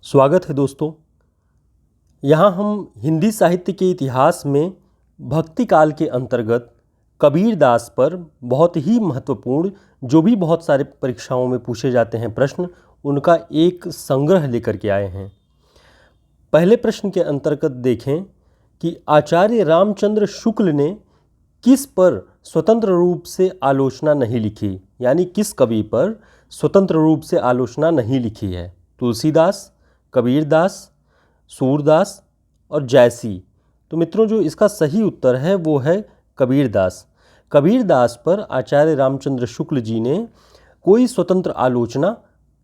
स्वागत है दोस्तों। यहाँ हम हिंदी साहित्य के इतिहास में भक्ति काल के अंतर्गत कबीरदास पर बहुत ही महत्वपूर्ण जो भी बहुत सारे परीक्षाओं में पूछे जाते हैं प्रश्न, उनका एक संग्रह लेकर के आए हैं। पहले प्रश्न के अंतर्गत देखें कि आचार्य रामचंद्र शुक्ल ने किस पर स्वतंत्र रूप से आलोचना नहीं लिखी, यानी किस कवि पर स्वतंत्र रूप से आलोचना नहीं लिखी है। तुलसीदास, कबीरदास, सूरदास और जयसी। तो मित्रों, जो इसका सही उत्तर है वो है कबीरदास। कबीरदास पर आचार्य रामचंद्र शुक्ल जी ने कोई स्वतंत्र आलोचना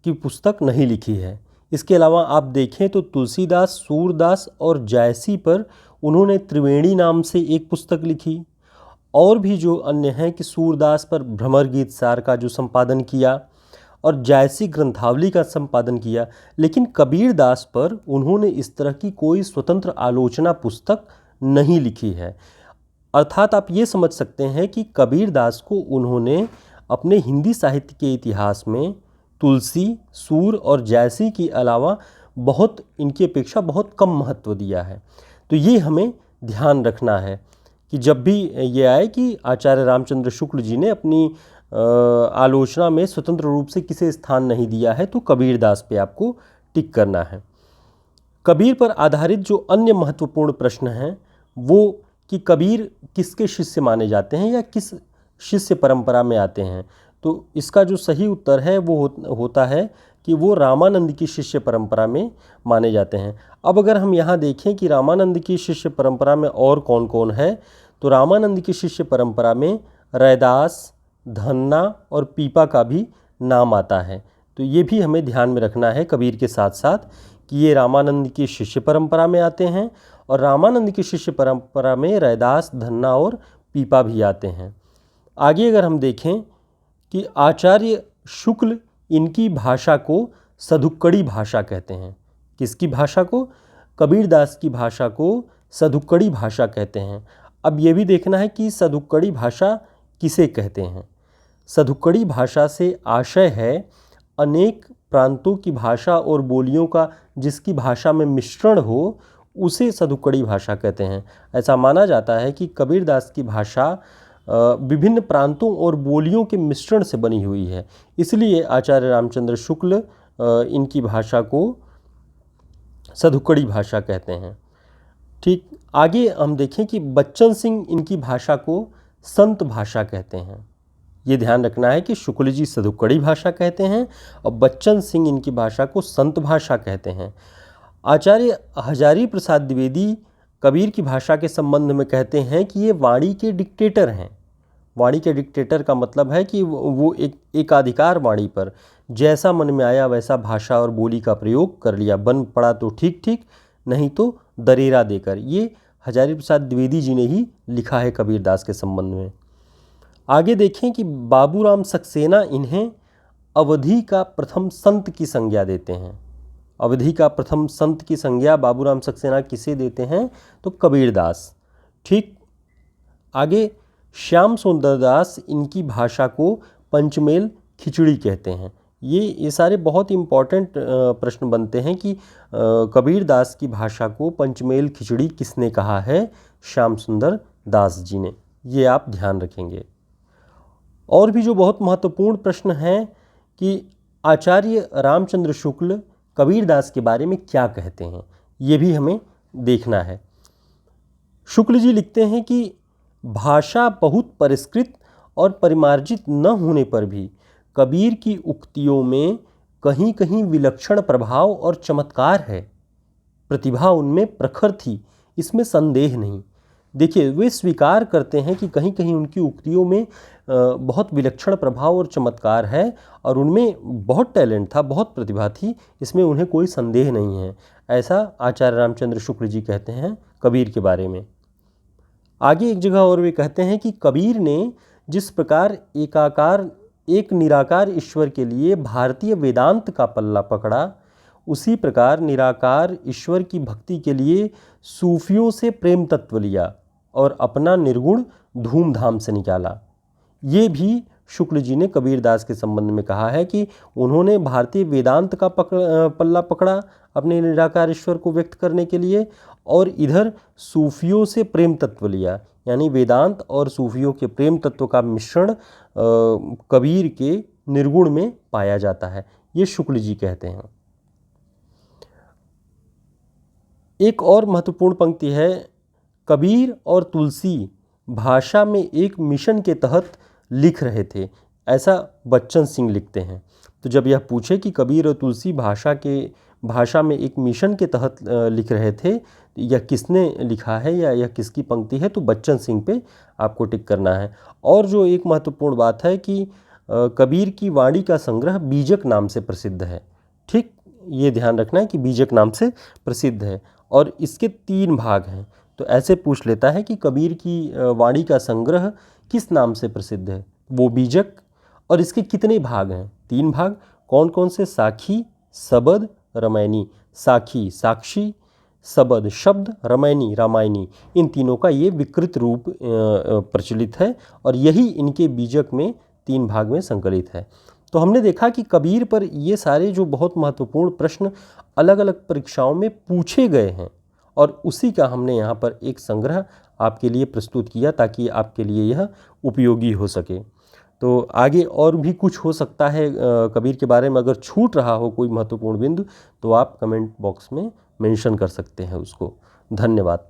की पुस्तक नहीं लिखी है। इसके अलावा आप देखें तो तुलसीदास, सूरदास और जयसी पर उन्होंने त्रिवेणी नाम से एक पुस्तक लिखी। और भी जो अन्य हैं कि सूरदास पर भ्रमर गीत सार का जो संपादन किया और जयसी ग्रंथावली का संपादन किया, लेकिन कबीरदास पर उन्होंने इस तरह की कोई स्वतंत्र आलोचना पुस्तक नहीं लिखी है। अर्थात आप ये समझ सकते हैं कि कबीरदास को उन्होंने अपने हिंदी साहित्य के इतिहास में तुलसी, सूर और जयसी के अलावा इनकी अपेक्षा बहुत कम महत्व दिया है। तो ये हमें ध्यान रखना है कि जब भी ये आए कि आचार्य रामचंद्र शुक्ल जी ने अपनी आलोचना में स्वतंत्र रूप से किसे स्थान नहीं दिया है, तो कबीरदास पे आपको टिक करना है। कबीर पर आधारित जो अन्य महत्वपूर्ण प्रश्न हैं वो कि कबीर किसके शिष्य माने जाते हैं या किस शिष्य परंपरा में आते हैं। तो इसका जो सही उत्तर है वो होता है कि वो रामानंद की शिष्य परंपरा में माने जाते हैं। अब अगर हम यहाँ देखें कि रामानंद की शिष्य परंपरा में और कौन कौन है, तो रामानंद की शिष्य परंपरा में रैदास, धन्ना और पीपा का भी नाम आता है। तो ये भी हमें ध्यान में रखना है कबीर के साथ साथ कि ये रामानंद की शिष्य परंपरा में आते हैं और रामानंद की शिष्य परंपरा में रैदास, धन्ना और पीपा भी आते हैं। आगे अगर हम देखें कि आचार्य शुक्ल इनकी भाषा को सधुक्कड़ी भाषा कहते हैं। किसकी भाषा को? कबीरदास की भाषा को सधुक्कड़ी भाषा कहते हैं। अब ये भी देखना है कि सधुक्कड़ी भाषा किसे कहते हैं। सधुक्कड़ी भाषा से आशय है अनेक प्रांतों की भाषा और बोलियों का जिसकी भाषा में मिश्रण हो, उसे सधुक्कड़ी भाषा कहते हैं। ऐसा माना जाता है कि कबीरदास की भाषा विभिन्न प्रांतों और बोलियों के मिश्रण से बनी हुई है, इसलिए आचार्य रामचंद्र शुक्ल इनकी भाषा को सधुक्कड़ी भाषा कहते हैं। ठीक, आगे हम देखें कि बच्चन सिंह इनकी भाषा को संत भाषा कहते हैं। ये ध्यान रखना है कि शुक्ल जी सधुक्कड़ी भाषा कहते हैं और बच्चन सिंह इनकी भाषा को संत भाषा कहते हैं। आचार्य हजारी प्रसाद द्विवेदी कबीर की भाषा के संबंध में कहते हैं कि ये वाणी के डिक्टेटर हैं। वाणी के डिक्टेटर का मतलब है कि वो एकाधिकार वाणी पर जैसा मन में आया वैसा भाषा और बोली का प्रयोग कर लिया, बन पड़ा तो ठीक ठीक, नहीं तो दरेरा देकर। ये हजारी प्रसाद द्विवेदी जी ने ही लिखा है कबीरदास के संबंध में। आगे देखें कि बाबूराम सक्सेना इन्हें अवधि का प्रथम संत की संज्ञा देते हैं। अवधि का प्रथम संत की संज्ञा बाबूराम सक्सेना किसे देते हैं? तो कबीरदास। ठीक, आगे श्याम सुंदर दास इनकी भाषा को पंचमेल खिचड़ी कहते हैं। ये सारे बहुत इम्पॉर्टेंट प्रश्न बनते हैं कि कबीरदास की भाषा को पंचमेल खिचड़ी किसने कहा है? श्याम सुंदर दास जी ने। ये आप ध्यान रखेंगे। और भी जो बहुत महत्वपूर्ण प्रश्न हैं कि आचार्य रामचंद्र शुक्ल कबीरदास के बारे में क्या कहते हैं, ये भी हमें देखना है। शुक्ल जी लिखते हैं कि भाषा बहुत परिष्कृत और परिमार्जित न होने पर भी कबीर की उक्तियों में कहीं कहीं विलक्षण प्रभाव और चमत्कार है। प्रतिभा उनमें प्रखर थी, इसमें संदेह नहीं। देखिए, वे स्वीकार करते हैं कि कहीं कहीं उनकी उक्तियों में बहुत विलक्षण प्रभाव और चमत्कार है और उनमें बहुत टैलेंट था, बहुत प्रतिभा थी, इसमें उन्हें कोई संदेह नहीं है। ऐसा आचार्य रामचंद्र शुक्ल जी कहते हैं कबीर के बारे में। आगे एक जगह और वे कहते हैं कि कबीर ने जिस प्रकार एक निराकार ईश्वर के लिए भारतीय वेदांत का पल्ला पकड़ा, उसी प्रकार निराकार ईश्वर की भक्ति के लिए सूफियों से प्रेम तत्व लिया और अपना निर्गुण धूमधाम से निकाला। ये भी शुक्ल जी ने कबीरदास के संबंध में कहा है कि उन्होंने भारतीय वेदांत का पल्ला पकड़ा अपने निराकार ईश्वर को व्यक्त करने के लिए, और इधर सूफियों से प्रेम तत्व लिया, यानी वेदांत और सूफियों के प्रेम तत्व का मिश्रण कबीर के निर्गुण में पाया जाता है, ये शुक्ल जी कहते हैं। एक और महत्वपूर्ण पंक्ति है, कबीर और तुलसी भाषा में एक मिशन के तहत लिख रहे थे, ऐसा बच्चन सिंह लिखते हैं। तो जब यह पूछे कि कबीर और तुलसी भाषा में एक मिशन के तहत लिख रहे थे, यह किसने लिखा है या यह किसकी पंक्ति है, तो बच्चन सिंह पे आपको टिक करना है। और जो एक महत्वपूर्ण बात है कि कबीर की वाणी का संग्रह बीजक नाम से प्रसिद्ध है। ठीक, ये ध्यान रखना है कि बीजक नाम से प्रसिद्ध है, और इसके 3 भाग हैं। तो ऐसे पूछ लेता है कि कबीर की वाणी का संग्रह किस नाम से प्रसिद्ध है, वो बीजक, और इसके कितने भाग हैं, 3 भाग। कौन कौन से? साखी, सबद, रामायणी। साखी साक्षी, सबद शब्द, रामायणी रामायणी, इन तीनों का ये विकृत रूप प्रचलित है, और यही इनके बीजक में 3 भाग में संकलित है। तो हमने देखा कि कबीर पर ये सारे जो बहुत महत्वपूर्ण प्रश्न अलग अलग परीक्षाओं में पूछे गए हैं, और उसी का हमने यहाँ पर एक संग्रह आपके लिए प्रस्तुत किया ताकि आपके लिए यह उपयोगी हो सके। तो आगे और भी कुछ हो सकता है कबीर के बारे में, अगर छूट रहा हो कोई महत्वपूर्ण बिंदु तो आप कमेंट बॉक्स में मेंशन कर सकते हैं उसको। धन्यवाद।